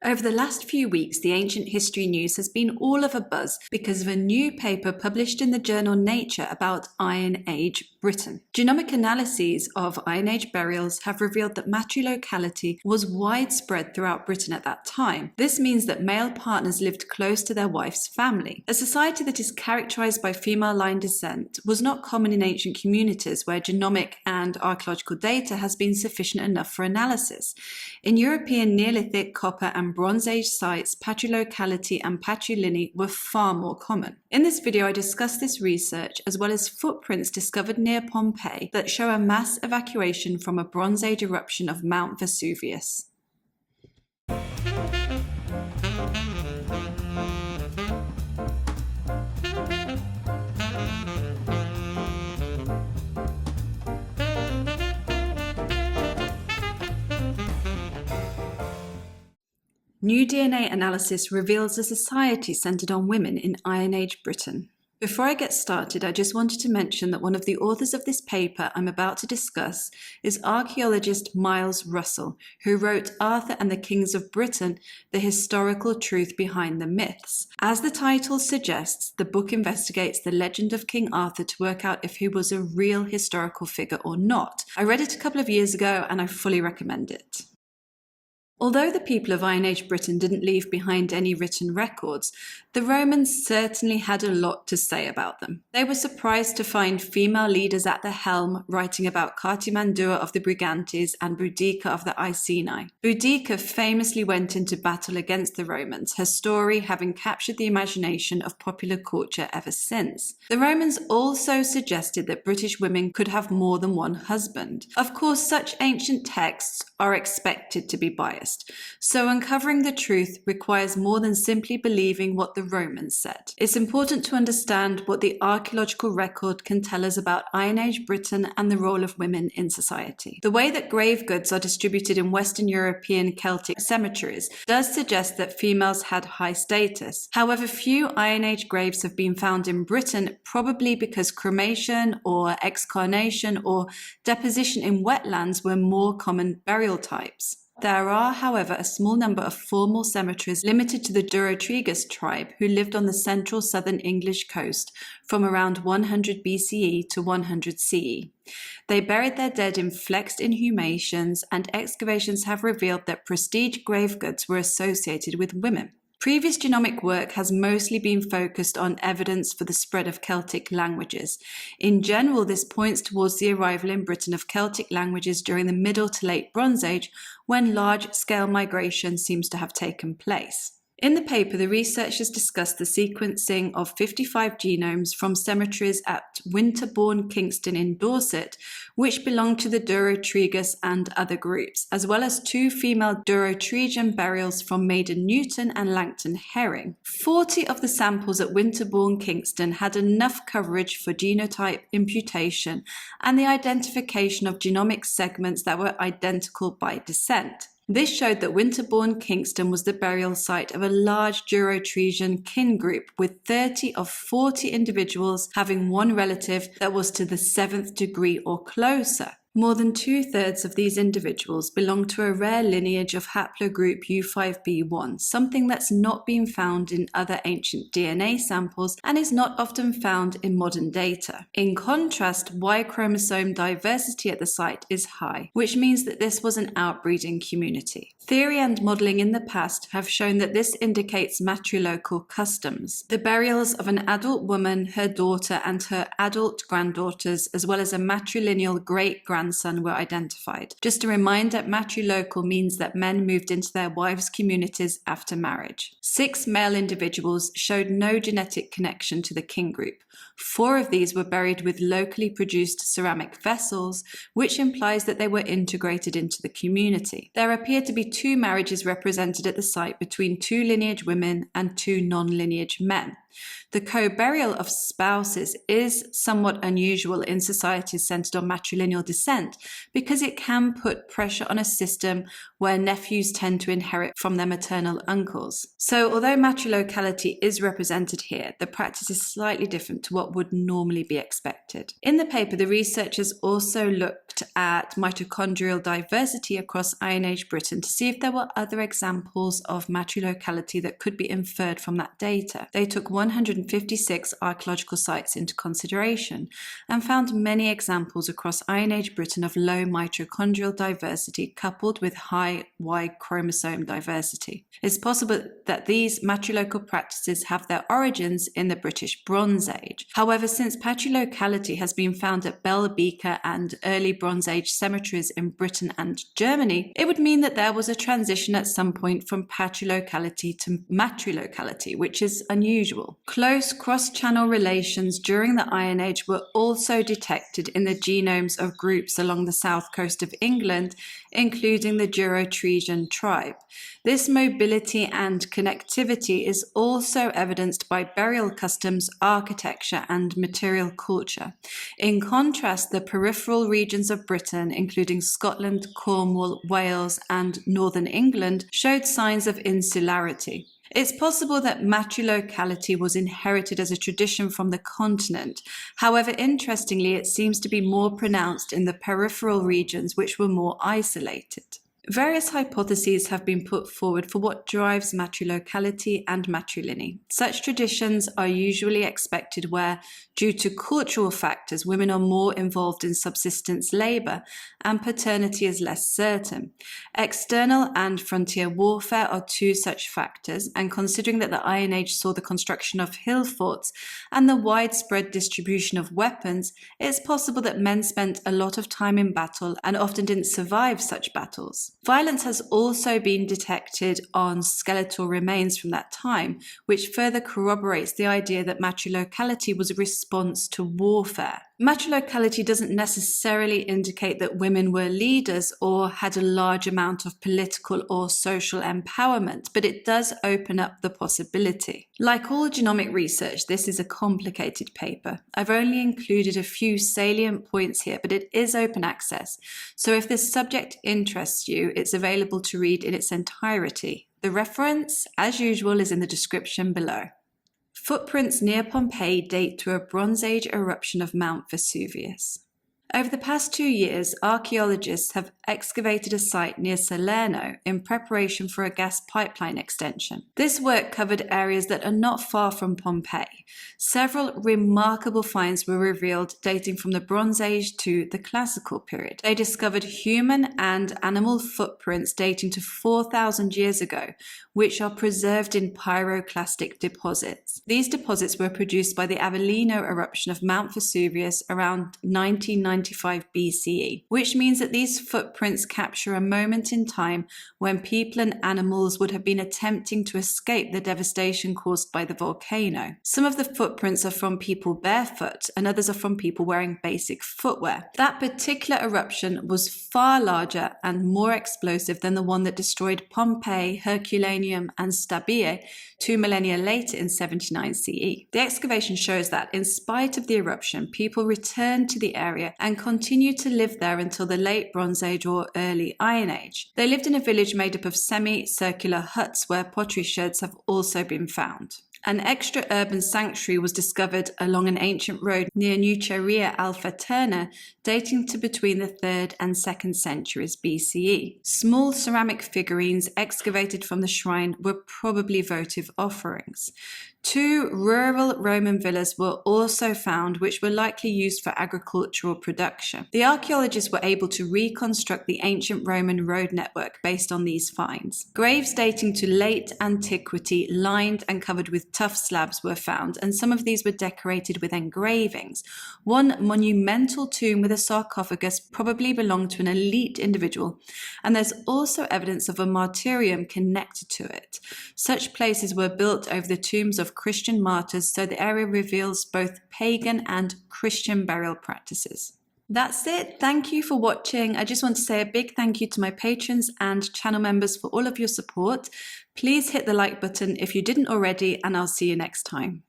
Over the last few weeks, the ancient history news has been all of a buzz because of a new paper published in the journal Nature about Iron Age Britain. Genomic analyses of Iron Age burials have revealed that matrilocality was widespread throughout Britain at that time. This means that male partners lived close to their wife's family. A society that is characterized by female line descent was not common in ancient communities where genomic and archaeological data has been sufficient enough for analysis. In European Neolithic, Copper and Bronze Age sites, patrilocality and patrilineal were far more common. In this video, I discuss this research as well as footprints discovered near Pompeii that show a mass evacuation from a Bronze Age eruption of Mount Vesuvius. New DNA analysis reveals a society centered on women in Iron Age Britain. Before I get started, I just wanted to mention that one of the authors of this paper I'm about to discuss is archaeologist Miles Russell, who wrote Arthur and the Kings of Britain, The Historical Truth Behind the Myths. As the title suggests, the book investigates the legend of King Arthur to work out if he was a real historical figure or not. I read it a couple of years ago and I fully recommend it. Although the people of Iron Age Britain didn't leave behind any written records, the Romans certainly had a lot to say about them. They were surprised to find female leaders at the helm writing about Cartimandua of the Brigantes and Boudica of the Iceni. Boudica famously went into battle against the Romans, her story having captured the imagination of popular culture ever since. The Romans also suggested that British women could have more than one husband. Of course, such ancient texts are expected to be biased, so uncovering the truth requires more than simply believing what the Romans said. It's important to understand what the archaeological record can tell us about Iron Age Britain and the role of women in society. The way that grave goods are distributed in Western European Celtic cemeteries does suggest that females had high status. However, few Iron Age graves have been found in Britain, probably because cremation or excarnation or deposition in wetlands were more common burial types. There are, however, a small number of formal cemeteries limited to the Durotriges tribe who lived on the central southern English coast from around 100 BCE to 100 CE. They buried their dead in flexed inhumations, and excavations have revealed that prestige grave goods were associated with women. Previous genomic work has mostly been focused on evidence for the spread of Celtic languages. In general, this points towards the arrival in Britain of Celtic languages during the Middle to Late Bronze Age, when large-scale migration seems to have taken place. In the paper, the researchers discussed the sequencing of 55 genomes from cemeteries at Winterbourne, Kingston in Dorset, which belonged to the Durotriges and other groups, as well as 2 female Durotrigan burials from Maiden Newton and Langton Herring. 40 of the samples at Winterbourne, Kingston had enough coverage for genotype imputation and the identification of genomic segments that were identical by descent. This showed that Winterbourne, Kingston was the burial site of a large Durotrigan kin group, with 30 of 40 individuals having one relative that was to the 7th degree or closer. More than 2/3 of these individuals belong to a rare lineage of haplogroup U5b1, something that's not been found in other ancient DNA samples and is not often found in modern data. In contrast, Y chromosome diversity at the site is high, which means that this was an outbreeding community. Theory and modelling in the past have shown that this indicates matrilocal customs. The burials of an adult woman, her daughter, and her adult granddaughters, as well as a matrilineal great-grandson, were identified. Just a reminder, matrilocal means that men moved into their wives' communities after marriage. 6 male individuals showed no genetic connection to the kin group. 4 of these were buried with locally produced ceramic vessels, which implies that they were integrated into the community. There appear to be 2 marriages represented at the site between 2 lineage women and 2 non-lineage men. The co-burial of spouses is somewhat unusual in societies centered on matrilineal descent because it can put pressure on a system where nephews tend to inherit from their maternal uncles. So although matrilocality is represented here, the practice is slightly different to what would normally be expected. In the paper, the researchers also looked at mitochondrial diversity across Iron Age Britain to see if there were other examples of matrilocality that could be inferred from that data. They took 156 archaeological sites into consideration and found many examples across Iron Age Britain of low mitochondrial diversity coupled with high Y chromosome diversity. It's possible that these matrilocal practices have their origins in the British Bronze Age. However, since patrilocality has been found at Bell Beaker and early Bronze Age cemeteries in Britain and Germany, it would mean that there was a transition at some point from patrilocality to matrilocality, which is unusual. Close cross-channel relations during the Iron Age were also detected in the genomes of groups along the south coast of England, including the Durotriges tribe. This mobility and connectivity is also evidenced by burial customs, architecture, and material culture. In contrast, the peripheral regions of Britain, including Scotland, Cornwall, Wales, and northern England, showed signs of insularity. It's possible that matrilocality was inherited as a tradition from the continent. However, interestingly, it seems to be more pronounced in the peripheral regions, which were more isolated. Various hypotheses have been put forward for what drives matrilocality and matrilineal. Such traditions are usually expected where, due to cultural factors, women are more involved in subsistence labour and paternity is less certain. External and frontier warfare are two such factors, and considering that the Iron Age saw the construction of hill forts and the widespread distribution of weapons, it's possible that men spent a lot of time in battle and often didn't survive such battles. Violence has also been detected on skeletal remains from that time, which further corroborates the idea that matrilocality was a response to warfare. Matrilocality doesn't necessarily indicate that women were leaders or had a large amount of political or social empowerment, but it does open up the possibility. Like all genomic research, this is a complicated paper. I've only included a few salient points here, but it is open access. So if this subject interests you, it's available to read in its entirety. The reference, as usual, is in the description below. Footprints near Pompeii date to a Bronze Age eruption of Mount Vesuvius. Over the past 2 years, archaeologists have excavated a site near Salerno in preparation for a gas pipeline extension. This work covered areas that are not far from Pompeii. Several remarkable finds were revealed dating from the Bronze Age to the Classical period. They discovered human and animal footprints dating to 4,000 years ago, which are preserved in pyroclastic deposits. These deposits were produced by the Avellino eruption of Mount Vesuvius around 1995 BCE, which means that these footprints capture a moment in time when people and animals would have been attempting to escape the devastation caused by the volcano. Some of the footprints are from people barefoot and others are from people wearing basic footwear. That particular eruption was far larger and more explosive than the one that destroyed Pompeii, Herculaneum, and Stabiae 2 millennia later in 79 CE. The excavation shows that, in spite of the eruption, people returned to the area and continued to live there until the late Bronze Age or early Iron Age. They lived in a village made up of semi-circular huts where pottery sherds have also been found. An extra urban sanctuary was discovered along an ancient road near Nuceria Alfaterna, dating to between the 3rd and 2nd centuries BCE. Small ceramic figurines excavated from the shrine were probably votive offerings. 2 rural Roman villas were also found, which were likely used for agricultural production. The archaeologists were able to reconstruct the ancient Roman road network based on these finds. Graves dating to late antiquity, lined and covered with tough slabs, were found, and some of these were decorated with engravings. One monumental tomb with a sarcophagus probably belonged to an elite individual, and there's also evidence of a martyrium connected to it. Such places were built over the tombs of Christian martyrs, so the area reveals both pagan and Christian burial practices. That's it. Thank you for watching. I just want to say a big thank you to my patrons and channel members for all of your support. Please hit the like button if you didn't already, and I'll see you next time.